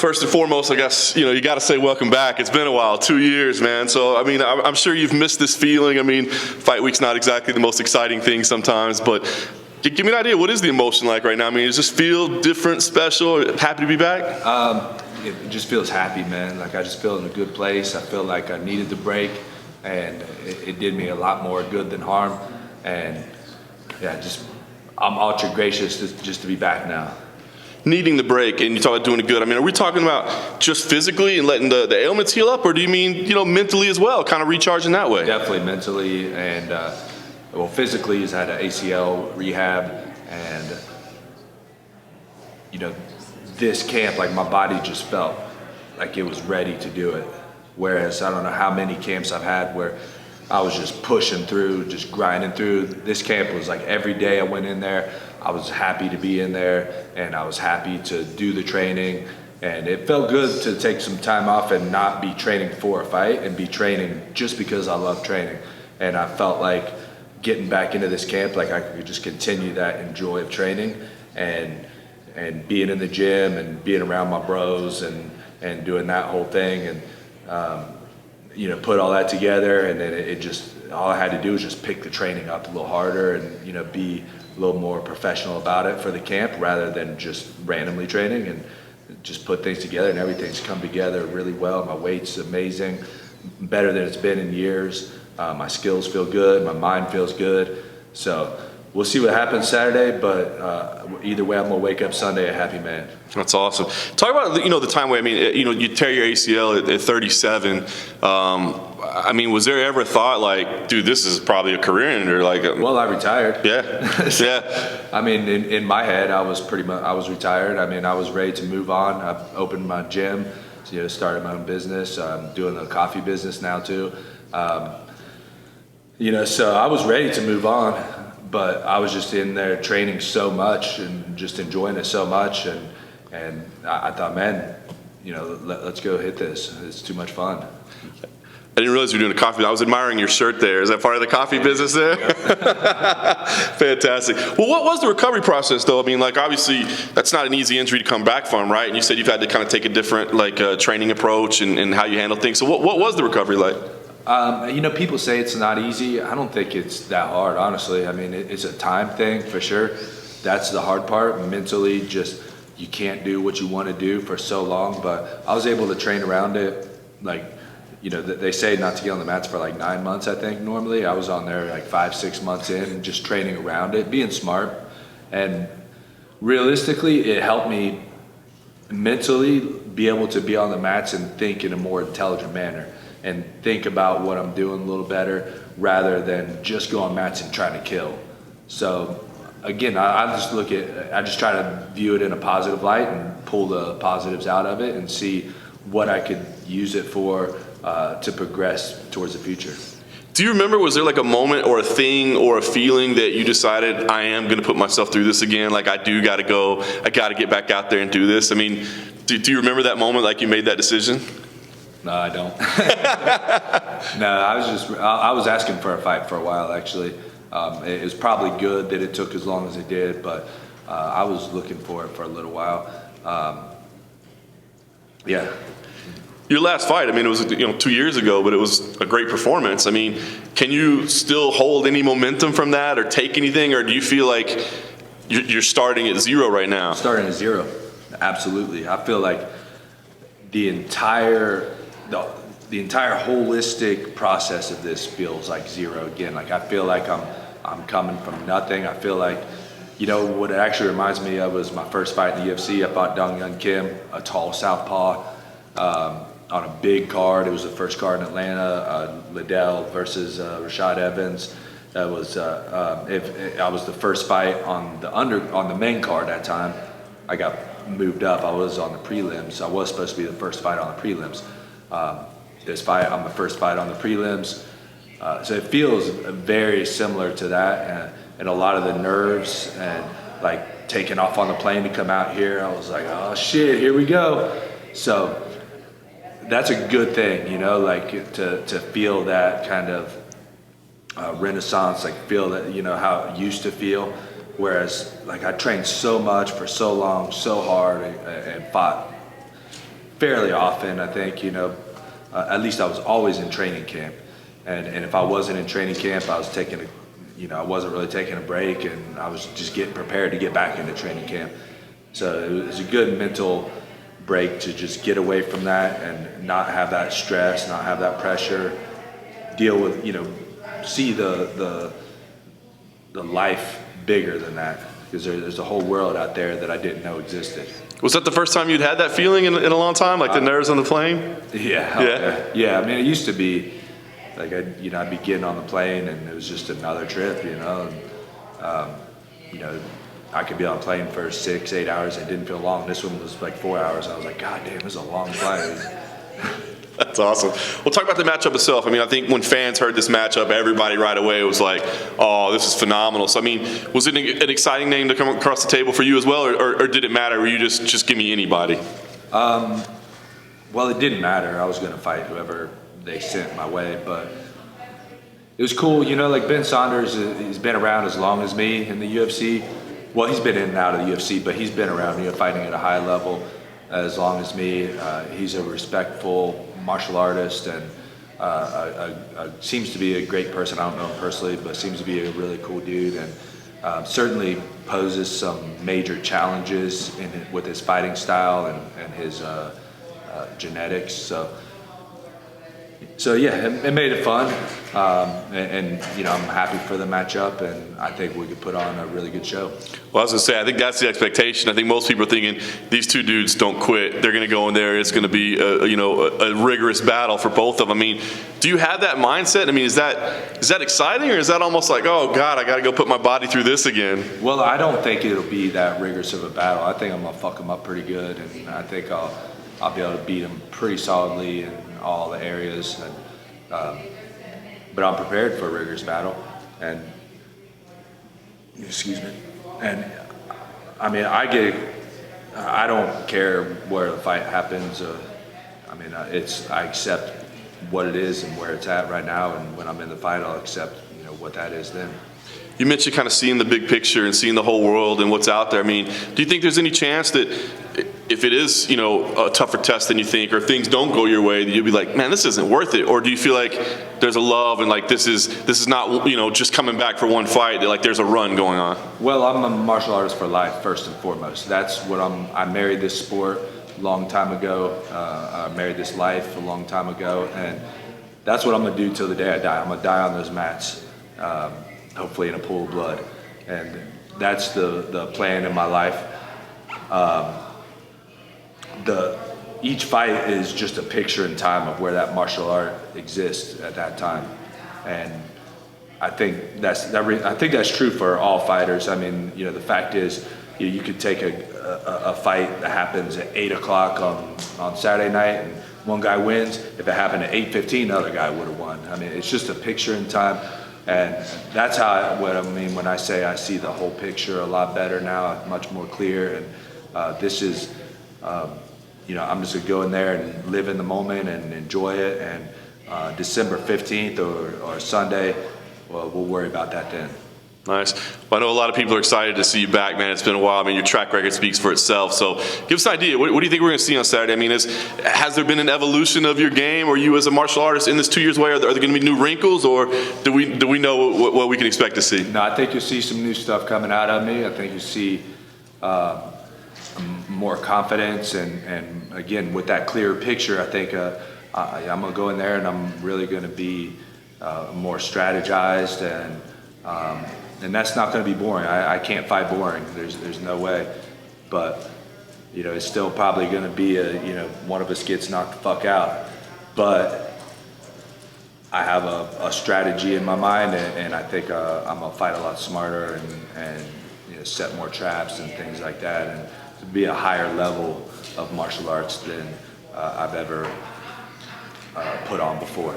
First and foremost, I guess, you got to say welcome back. It's been a while, 2 years, man. So, I mean, I'm sure you've missed this feeling. I mean, fight week's not exactly the most exciting thing sometimes, but give me an idea. What is the emotion like right now? I mean, does it just feel different, special, happy to be back? It just feels happy, man. Like, I just feel in a good place. I feel like I needed the break, and it did me a lot more good than harm. And, yeah, I'm ultra gracious just to be back now. Needing the break, and you talk about doing it good. I mean, are we talking about just physically and letting the ailments heal up, or do you mean, mentally as well, kind of recharging that way? Definitely mentally, and physically, he's had an ACL rehab, and this camp, like, my body just felt like it was ready to do it. Whereas I don't know how many camps I've had where I was just pushing through, just grinding through. This camp was like every day I went in there, I was happy to be in there, and I was happy to do the training. And it felt good to take some time off and not be training for a fight and be training just because I love training. And I felt like getting back into this camp, like I could just continue that joy of training and being in the gym and being around my bros and doing that whole thing. And put all that together, and then it just, all I had to do was just pick the training up a little harder and be a little more professional about it for the camp rather than just randomly training, and just put things together, and everything's come together really well. My weight's amazing, better than it's been in years. My skills feel good, my mind feels good. So we'll see what happens Saturday, but either way, I'm gonna wake up Sunday a happy man. That's awesome. Talk about the time where, I mean, you tear your ACL at 37. I mean, was there ever a thought like, dude, this is probably a career ender? Like, well, I retired. Yeah, yeah. I mean, in my head, I was retired. I mean, I was ready to move on. I opened my gym, started my own business. I'm doing the coffee business now too. So I was ready to move on, but I was just in there training so much and just enjoying it so much. And I thought, man, let's go hit this. It's too much fun. I didn't realize you were doing a coffee. I was admiring your shirt there. Is that part of the coffee business there? Fantastic. Well, what was the recovery process, though? I mean, like, obviously, that's not an easy injury to come back from, right? And you said you've had to kind of take a different, training approach and how you handle things. So what was the recovery like? People say it's not easy. I don't think it's that hard, honestly. I mean, it's a time thing for sure. That's the hard part. Mentally, just you can't do what you want to do for so long. But I was able to train around it. They say not to get on the mats for like 9 months, I think, normally. I was on there like 5-6 months in, just training around it, being smart. And realistically, it helped me mentally be able to be on the mats and think in a more intelligent manner and think about what I'm doing a little better rather than just go on mats and trying to kill. So again, I just try to view it in a positive light and pull the positives out of it and see what I could use it for to progress towards the future. Do you remember, was there like a moment or a thing or a feeling that you decided, I am going to put myself through this again? Like, I do got to go, I got to get back out there and do this. I mean, do you remember that moment, like you made that decision? No, I don't. No, I was asking for a fight for a while, actually. It was probably good that it took as long as it did, but I was looking for it for a little while. Yeah. Your last fight, I mean, it was 2 years ago, but it was a great performance. I mean, can you still hold any momentum from that or take anything, or do you feel like you're starting at zero right now? Starting at zero, absolutely. I feel like the entire holistic process of this feels like zero again. Like, I feel like I'm coming from nothing. I feel like, what it actually reminds me of was my first fight in the UFC. I fought Dong Hyun Kim, a tall southpaw, on a big card. It was the first card in Atlanta, Liddell versus Rashad Evans. That was I was the first fight on the main card that time. I got moved up. I was on the prelims. I was supposed to be the first fight on the prelims. This fight, I'm the first fight on the prelims. So it feels very similar to that, and a lot of the nerves and like taking off on the plane to come out here. I was like, oh shit, here we go. So that's a good thing, like to feel that kind of renaissance, like feel that, how it used to feel. Whereas like I trained so much for so long, so hard, and fought fairly often. I think, at least I was always in training camp. And if I wasn't in training camp, I was I wasn't really taking a break, and I was just getting prepared to get back into training camp. So it was a good mental break to just get away from that and not have that stress, not have that pressure, deal with, see the life bigger than that, because there's a whole world out there that I didn't know existed. Was that the first time you'd had that feeling in a long time, like the nerves on the plane? Yeah. I mean, it used to be like I'd be getting on the plane and it was just another trip, and, I could be on a plane for 6-8 hours and it didn't feel long. This one was like 4 hours. I was like, God damn, this is a long flight. That's awesome. Well, talk about the matchup itself. I mean, I think when fans heard this matchup, everybody right away was like, oh, this is phenomenal. So, I mean, was it an exciting name to come across the table for you as well, or did it matter? Were you just give me anybody? Well, it didn't matter. I was going to fight whoever they sent my way, but it was cool. Like Ben Saunders, he's been around as long as me in the UFC. Well, he's been in and out of the UFC, but he's been around, fighting at a high level as long as me. He's a respectful martial artist and seems to be a great person. I don't know him personally, but seems to be a really cool dude, and certainly poses some major challenges with his fighting style and his genetics. So yeah, it made it fun, and I'm happy for the matchup, and I think we could put on a really good show. Well, I was going to say, I think that's the expectation. I think most people are thinking these two dudes don't quit. They're going to go in there. It's going to be a rigorous battle for both of them. I mean, do you have that mindset? I mean, is that exciting, or is that almost like, oh God, I got to go put my body through this again? Well, I don't think it'll be that rigorous of a battle. I think I'm gonna fuck them up pretty good, and I think I'll be able to beat them pretty solidly in all the areas. But I'm prepared for a rigorous battle, and excuse me. And I mean, I don't care where the fight happens. I accept what it is and where it's at right now, and when I'm in the fight, I'll accept what that is then. You mentioned kind of seeing the big picture and seeing the whole world and what's out there. I mean, do you think there's any chance that if it is, a tougher test than you think, or if things don't go your way, that you'll be like, man, this isn't worth it? Or do you feel like there's a love and like this is not, just coming back for one fight, that like there's a run going on? Well, I'm a martial artist for life, first and foremost. That's what I married this sport a long time ago. I married this life a long time ago, and that's what I'm gonna do till the day I die. I'm gonna die on those mats. Hopefully in a pool of blood, and that's the plan in my life. Each fight is just a picture in time of where that martial art exists at that time, and I think that's true for all fighters. I mean, the fact is, you could take a fight that happens at 8 o'clock on Saturday night, and one guy wins. If it happened at 8:15, the other guy would have won. I mean, it's just a picture in time. And that's what I mean when I say I see the whole picture a lot better now, much more clear. And this is, I'm just gonna go in there and live in the moment and enjoy it. And December 15th or Sunday, well, we'll worry about that then. Nice. Well, I know a lot of people are excited to see you back, man. It's been a while. I mean, your track record speaks for itself. So give us an idea. What do you think we're going to see on Saturday? I mean, has there been an evolution of your game, or you as a martial artist in this 2 years away? Are there going to be new wrinkles, or do we know what we can expect to see? No, I think you'll see some new stuff coming out of me. I think you'll see more confidence, and again, with that clearer picture, I think I'm going to go in there and I'm really going to be more strategized, and that's not going to be boring. I can't fight boring. There's no way. But it's still probably going to be one of us gets knocked the fuck out. But I have a strategy in my mind, and I think I'm gonna fight a lot smarter and set more traps and things like that, and to be a higher level of martial arts than I've ever put on before.